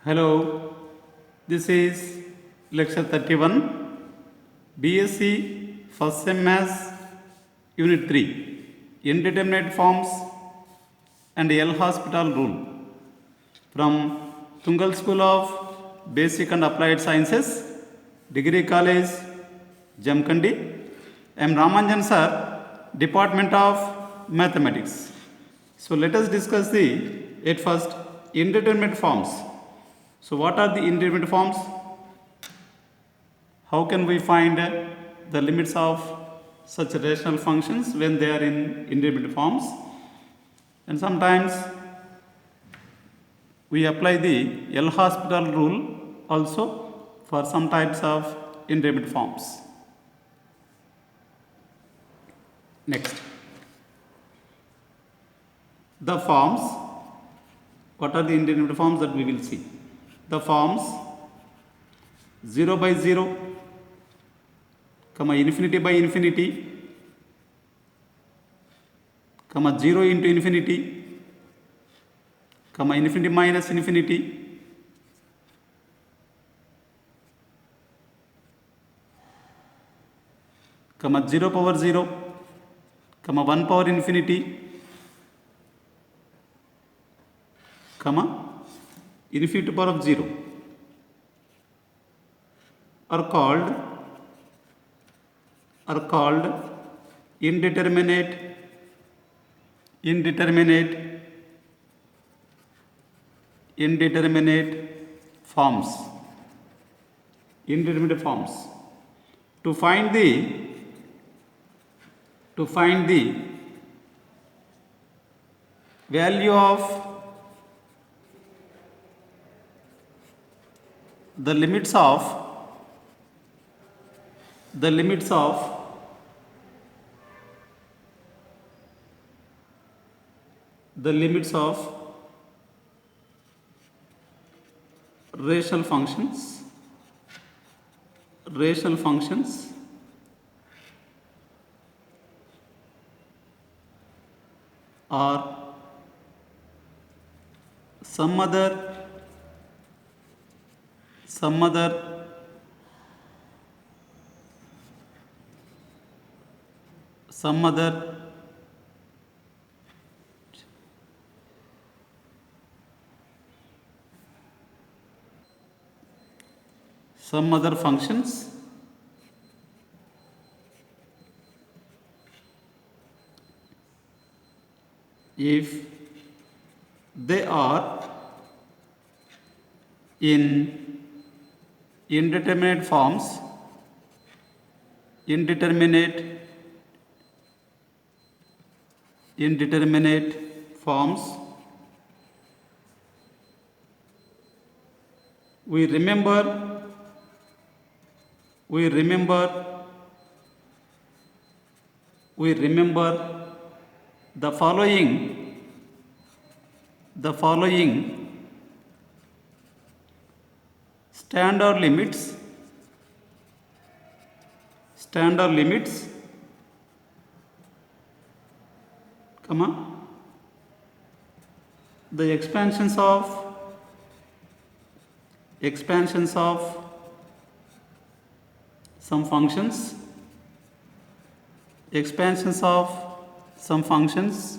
Hello, this is lecture 31, BSc First Sem Maths, Unit 3, Indeterminate Forms and L Hospital Rule from Tungal School of Basic and Applied Sciences, Degree College, Jamkandi. I am Ramanjan Sir, Department of Mathematics. So let us discuss at first indeterminate forms. So what are the indeterminate forms? How can we find the limits of such rational functions when they are in indeterminate forms? And sometimes we apply the L Hospital rule also for some types of indeterminate forms. Next, the forms. What are the indeterminate forms that we will see? The forms 0 by 0, infinity by infinity, 0 into infinity, infinity minus infinity, zero power 0, 1 power infinity, infinity power of 0 are called indeterminate forms. Indeterminate forms. To find the value of the limits of rational functions or some other functions if they are in indeterminate forms, we remember the following standard limits, the expansions of some functions,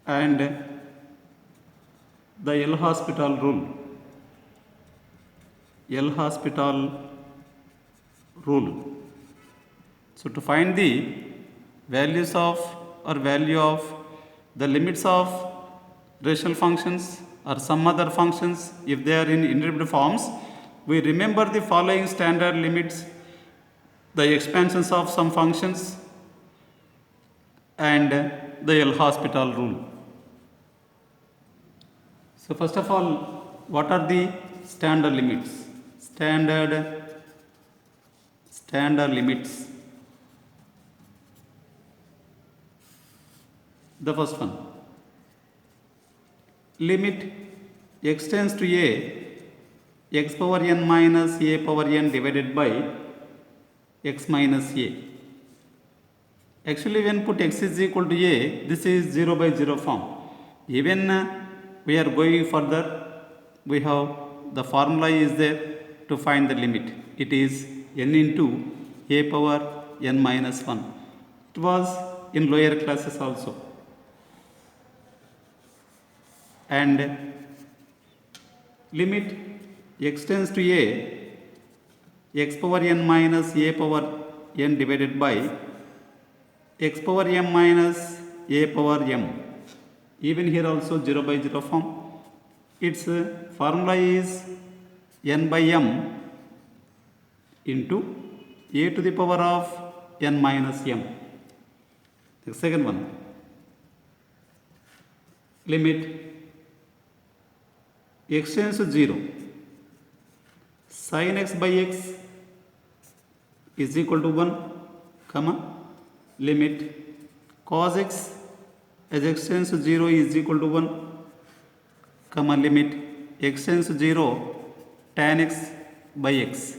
and the L Hospital rule. So to find the value of the limits of rational functions or some other functions if they are in indeterminate forms, we remember the following standard limits, the expansions of some functions and the L Hospital rule. So first of all, what are the standard limits? Standard limits. The first one, limit x tends to a, x power n minus a power n divided by x minus a. Actually, when put x is equal to a, this is 0 by 0 form. Even we are going further. We have the formula is there to find the limit. It is n into a power n minus 1. It was in lower classes also. And limit x tends to a, x power n minus a power n divided by x power m minus a power m. Even here also 0 by 0 form. Its formula is n by m into a to the power of n minus m. The second one, limit x tends to 0, sin x by x is equal to 1, comma, limit cos x as x tends to 0 is equal to 1, comma, limit x tends to 0 tan x by x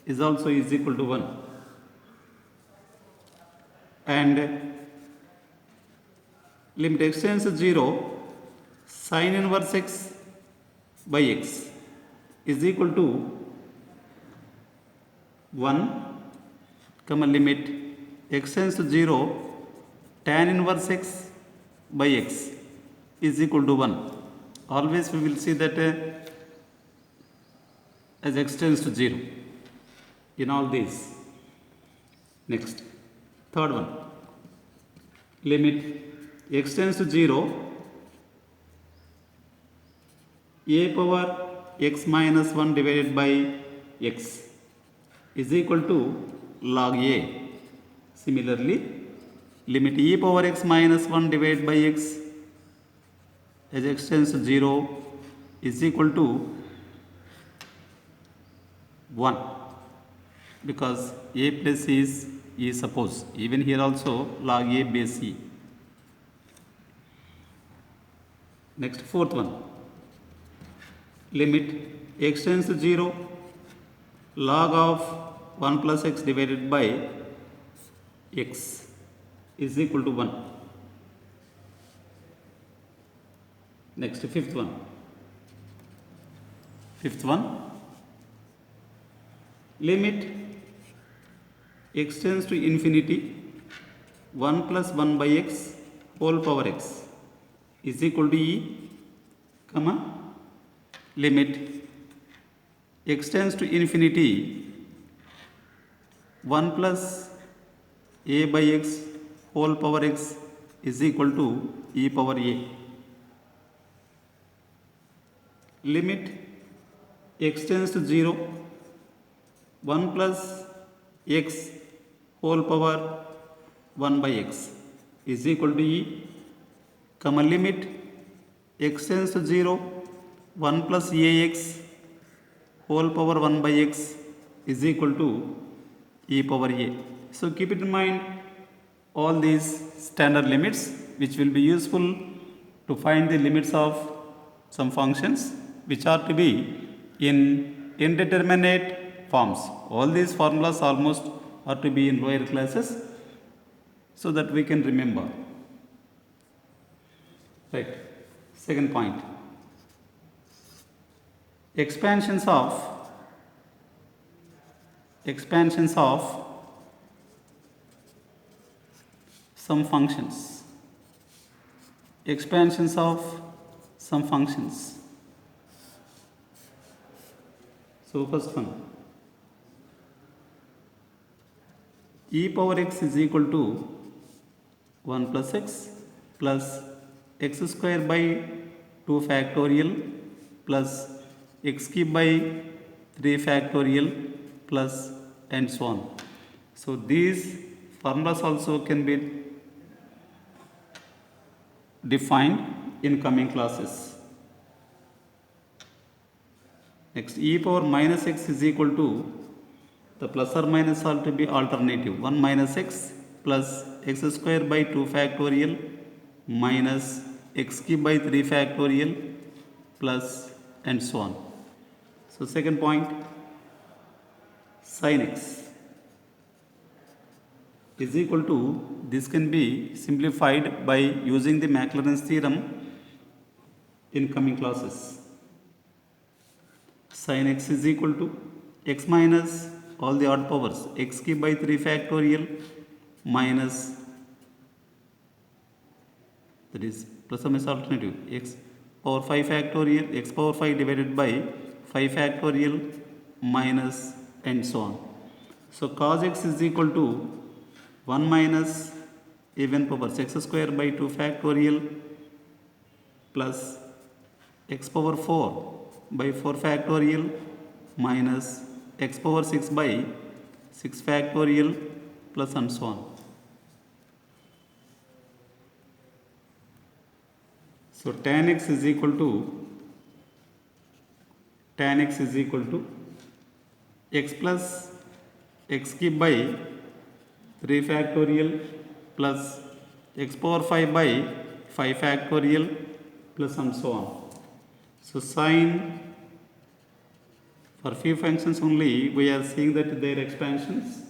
is also is equal to 1. And limit x tends to 0 sin inverse x by x is equal to 1, comma, limit x tends to 0 tan inverse x by x is equal to 1. Always we will see that as x tends to 0 in all these. Next, third one, limit x tends to 0 a power x minus 1 divided by x is equal to log a. Similarly, limit e power x minus 1 divided by x as x tends to 0 is equal to 1, because a plus is e suppose. Even here also log a base e. Next, fourth one, limit x tends to 0 log of 1 plus x divided by x is equal to 1. Next, fifth one, limit x tends to infinity 1 plus 1 by x whole power x is equal to e, comma, limit x tends to infinity 1 plus a by x whole power x is equal to e power a. Limit x tends to 0 1 plus x whole power 1 by x is equal to e, comma, limit x tends to 0 1 plus ax whole power 1 by x is equal to e power a. So keep it in mind all these standard limits which will be useful to find the limits of some functions which are to be in indeterminate forms. All these formulas almost are to be in lower classes so that we can remember. Right. Second point, expansions of some functions. Expansions of some functions. So first one, e power x is equal to 1 plus x plus x square by 2 factorial plus x cube by 3 factorial plus and so on. So these formulas also can be defined in coming classes. Next, e power minus x is equal to, the plus or minus are to be alternative, 1 minus x plus x square by 2 factorial minus x cube by 3 factorial plus and so on. So second point, sin x is equal to, this can be simplified by using the Maclaurin's theorem, in coming classes. Sin x is equal to x minus all the odd powers, x cube by 3 factorial minus, that is plus or minus alternative, x power 5 factorial, x power 5 divided by 5 factorial minus and so on. So cos x is equal to 1 minus even powers x square by 2 factorial plus x power 4 by 4 factorial minus x power 6 by 6 factorial plus and so on. So tan x is equal to x plus x cube by 3 factorial plus x power 5 by 5 factorial plus and so on. So sine, for few functions only we are seeing that their expansions.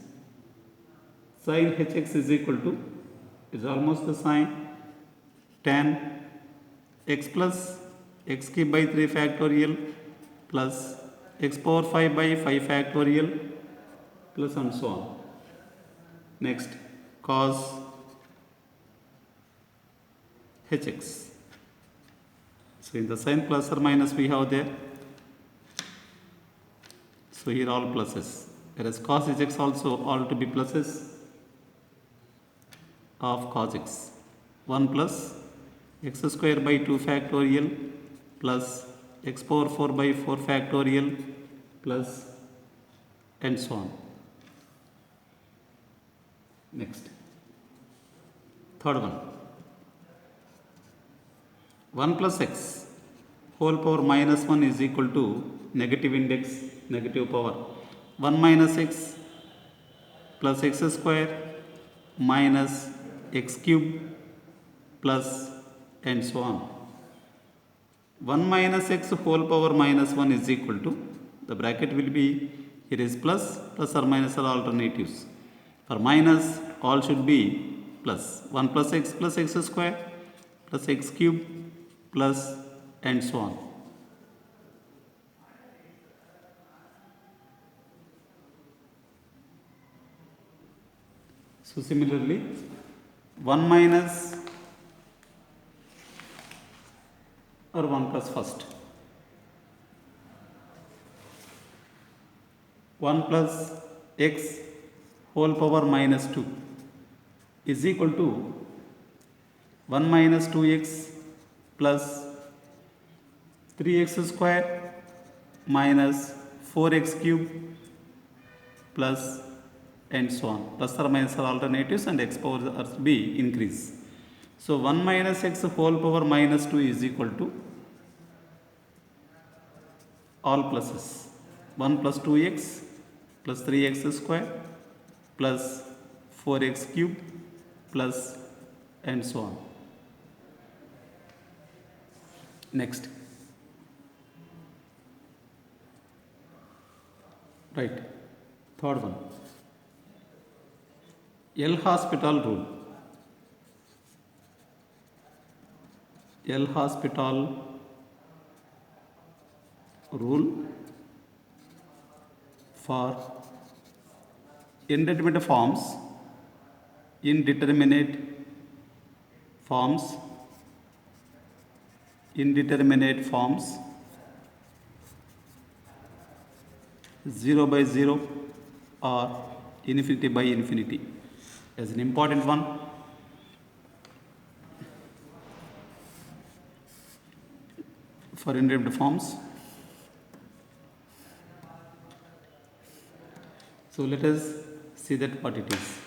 Sin hx is equal to, is almost the sine tan x plus x cube by 3 factorial plus x power 5 by 5 factorial plus and so on. Next, cos hx. So in the sign plus or minus we have there. So here all pluses. Whereas cos hx also all to be pluses of cos x. 1 plus x square by 2 factorial plus x power 4 by 4 factorial plus and so on. Next, third one, 1 plus x whole power minus 1 is equal to negative index, negative power 1 minus x plus x square minus x cube plus and so on. 1 minus x whole power minus 1 is equal to, the bracket will be, here is plus or minus are alternatives. For minus all should be plus. 1 plus x square plus x cube plus and so on. So similarly 1 minus or 1 plus first. 1 plus x whole power minus 2 is equal to 1 minus 2x plus 3x square minus 4x cube plus and so on. Plus or minus are alternatives and x power are to be increase. So 1 minus x whole power minus 2 is equal to all pluses. 1 plus 2x plus 3x square plus 4x cube plus and so on. Next, right, third one, L'Hospital rule. L'Hospital rule for indeterminate forms, indeterminate 0 by 0 or infinity by infinity as an important one. For indeterminate forms. So let us see that what it is.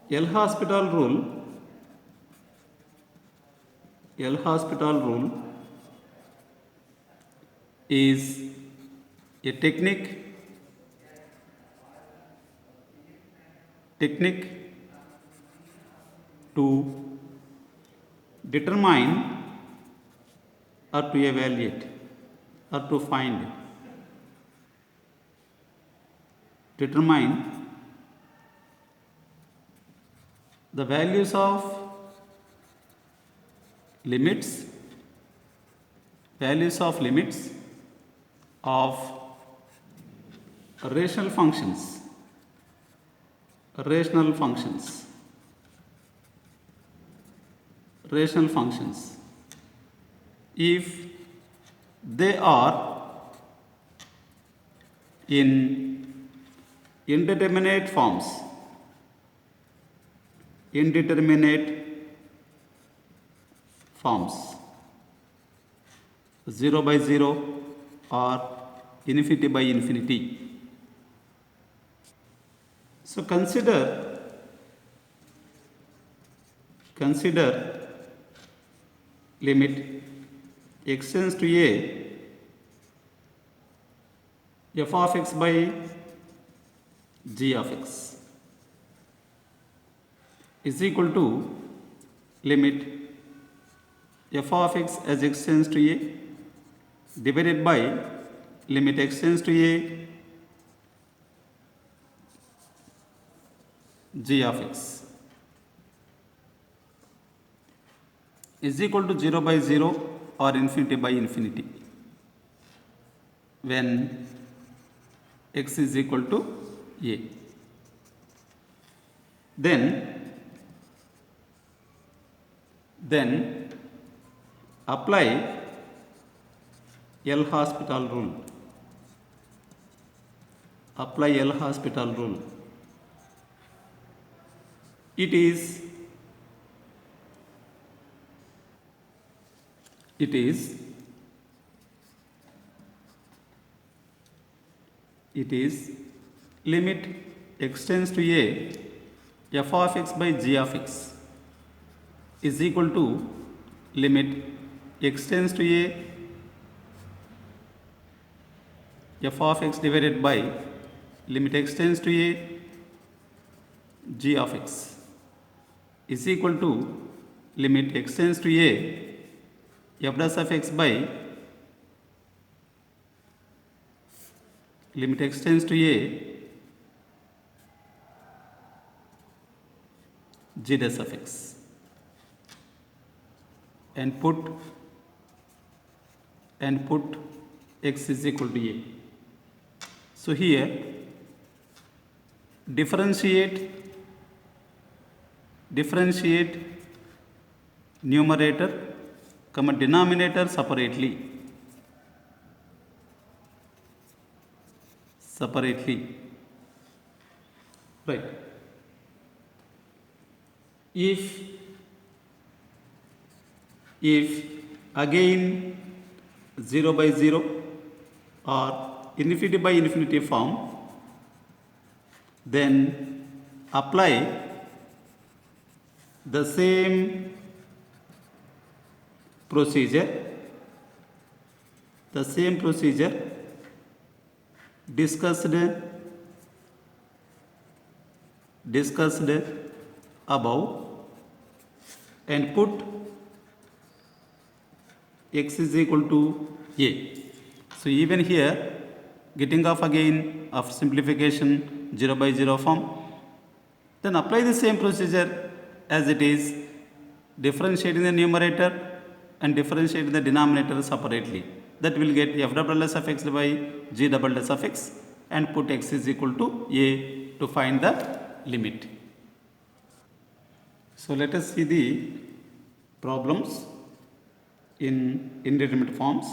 L'Hospital rule is a technique to determine or to evaluate or to determine the values of limits values of limits of rational functions, rational functions, rational functions, if they are in indeterminate forms, indeterminate forms, 0 by 0 or infinity by infinity. So consider limit x tends to a f of x by g of x is equal to limit f of x as x tends to a divided by limit x tends to a g of x is equal to 0 by 0 or infinity by infinity when x is equal to a. Then apply L'Hospital rule. Apply L'Hospital rule. It is limit x tends to a f of x by g of x is equal to limit x tends to a f of x divided by limit x tends to a g of x is equal to limit x tends to a f dash of x by limit x tends to a g dash of x, and put x is equal to a. So here differentiate numerator comma denominator separately. Right. If again 0 by 0 or infinity by infinity form, then apply the same procedure discussed above and put x is equal to a. So even here getting off again of simplification 0 by 0 form, then apply the same procedure as it is, differentiating the numerator and differentiating the denominator separately. That will get f double dash of x by g double dash of x and put x is equal to a to find the limit. So let us see the problems in indeterminate forms.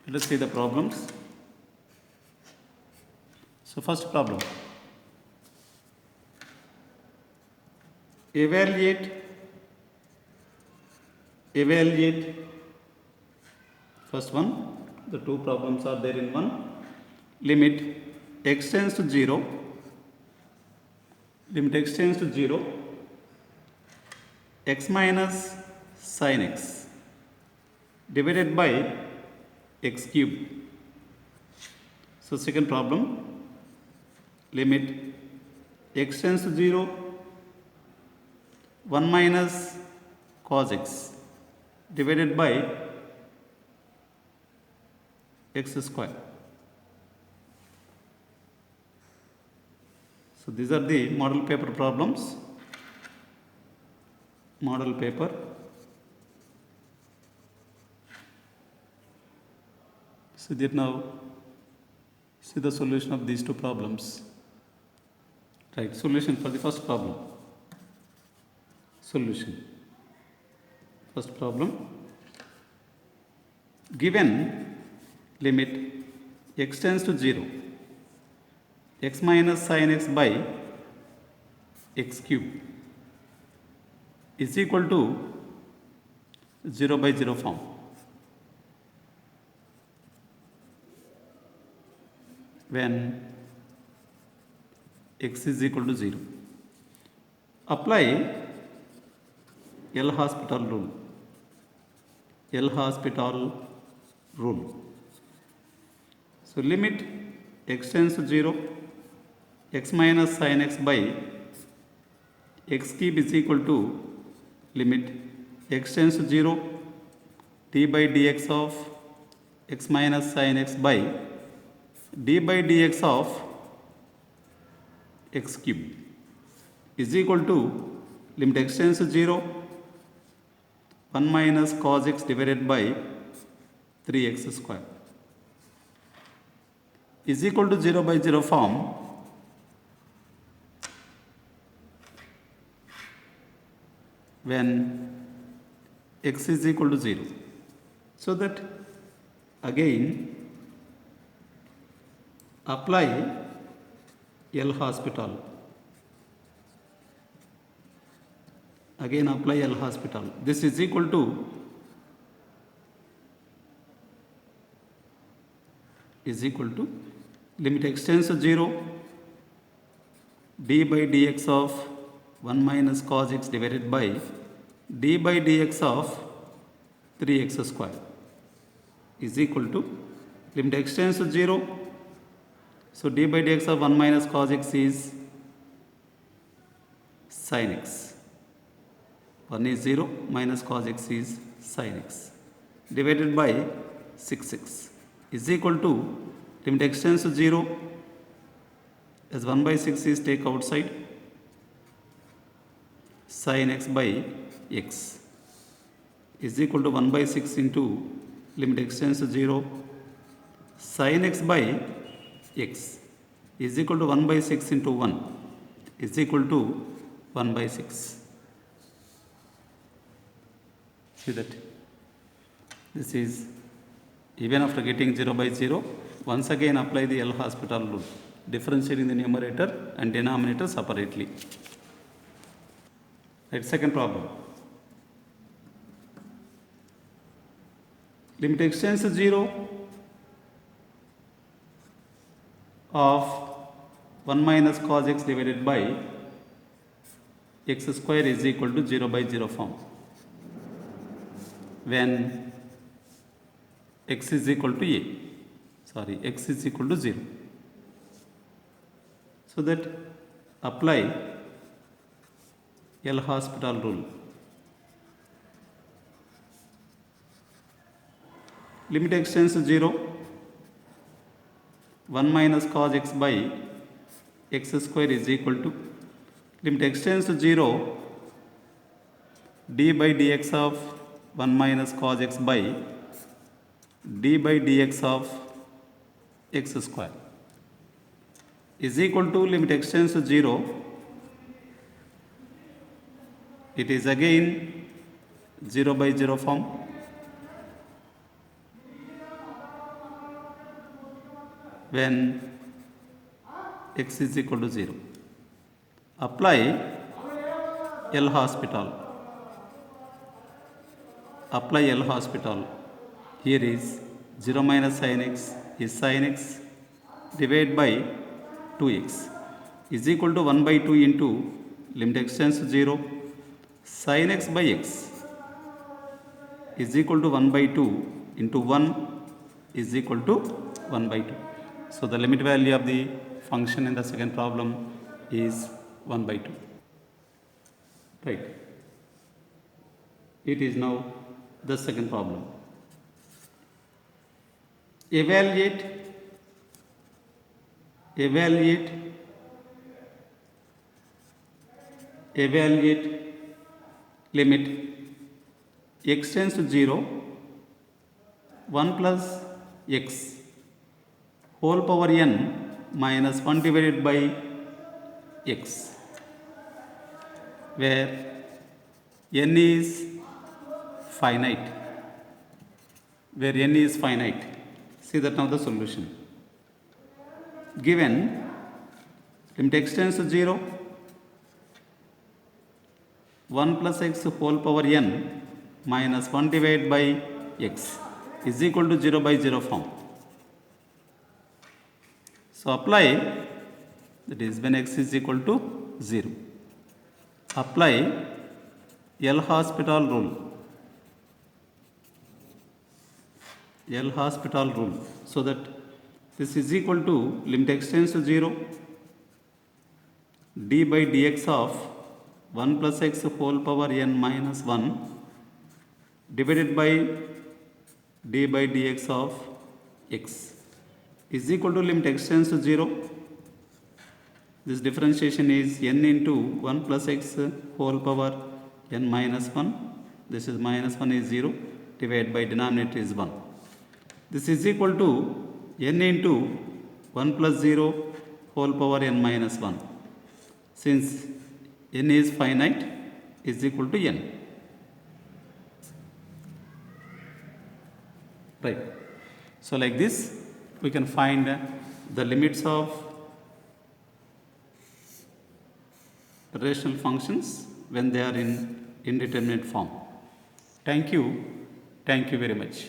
Let us see the problems. So first problem. Evaluate first one. The two problems are there in one. Limit x tends to 0. Limit x tends to 0. X minus sin x divided by x cube. So second problem. Limit x tends to 0. 1 minus cos x divided by x square. So these are the model paper problems. model paper. So that now see the solution of these two problems. Right, solution for the first problem. Solution. First problem. Given limit x tends to 0, x minus sin x by x cube is equal to 0 by 0 form. When x is equal to 0. Apply L'Hospital rule. L'Hospital rule. So limit x tends to 0, x minus sin x by x cube is equal to limit x tends to 0, d by dx of x minus sin x by d by dx of x cube is equal to limit x tends to 0, 1 minus cos x divided by 3x square is equal to 0 by 0 form. When x is equal to 0. So that again apply L'Hospital. Again apply L'Hospital. This is equal to limit x tends to 0, d by dx of 1 minus cos x divided by d by dx of 3x square is equal to limit x tends to 0. So d by dx of 1 minus cos x is sin x. 1 is 0 minus cos x is sin x divided by 6x is equal to limit x tends to 0 as 1 by 6 is take outside, sin x by x is equal to 1 by 6 into limit x tends to 0, sin x by x is equal to 1 by 6 into 1 is equal to 1 by 6. See that this is even after getting 0 by 0, once again apply the L'Hospital rule, differentiating the numerator and denominator separately. Right, second problem. Limit x tends to 0 of 1 minus cos x divided by x square is equal to 0 by 0 form. When x is equal to x is equal to 0. So that apply L'Hospital rule. Limit x tends to 0, 1 minus cos x by x square is equal to limit x tends to 0, d by dx of 1 minus cos x by d by dx of x square is equal to limit x tends to 0. It is again 0 by 0 form. When x is equal to 0. Apply L'Hospital. Apply L'Hospital. Here is 0 minus sin x is sin x divided by 2x is equal to 1 by 2 into limit x tends to 0, sin x by x is equal to 1 by 2 into 1 is equal to 1 by 2. So the limit value of the function in the second problem is 1 by 2. Right. It is now the second problem. Evaluate limit x tends to 0, 1 plus x whole power n minus 1 divided by x, where n is finite. Where n is finite. See that now the solution. Given limit x tends to 0, 1 plus x whole power n minus 1 divided by x is equal to 0 by 0 form. So apply, that is when x is equal to 0. Apply L'Hospital rule. L'Hospital rule. So that this is equal to limit x tends to 0, d by dx of 1 plus x whole power n minus 1 divided by d by dx of x is equal to limit x tends to 0. This differentiation is n into 1 plus x whole power n minus 1. This is minus 1 is 0, divided by denominator is 1. This is equal to n into 1 plus 0 whole power n minus 1. Since n is finite, is equal to n. Right. So like this, we can find the limits of rational functions when they are in indeterminate form. Thank you very much.